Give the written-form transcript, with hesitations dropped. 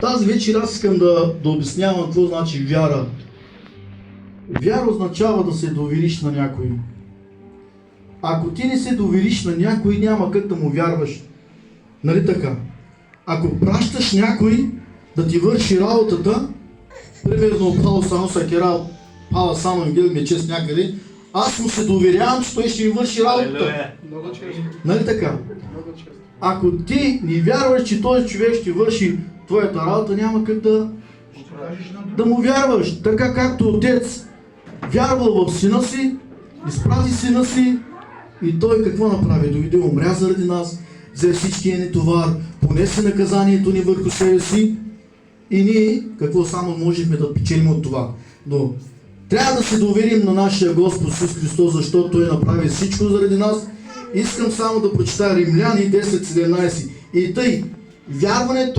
Тази вечер аз искам да обяснявам какво значи вяра. Вяра означава да се довериш на някой. Ако ти не се довериш на някой, няма как да му вярваш. Нали така? Ако пращаш някой да ти върши работата, примерно Пало само Сакера, Пала само Енгел ми е чест някъде, аз му се доверявам, че той ще ми върши работата. Много често. Нали така? Много често. Ако ти не вярваш, че този човек ще върши твоята работа, няма как да му вярваш. Така както отец вярвал в сина си, изпрати сина си и той какво направи? Дойде, умря заради нас, взе всичкия ни товар, понесе наказанието ни върху себе си и ние какво само можехме да печелим от това. Но трябва да се доверим на нашия Господ Исус Христос, защото Той направи всичко заради нас. Искам само да прочитая Римляни 10:17. И тъй, вярването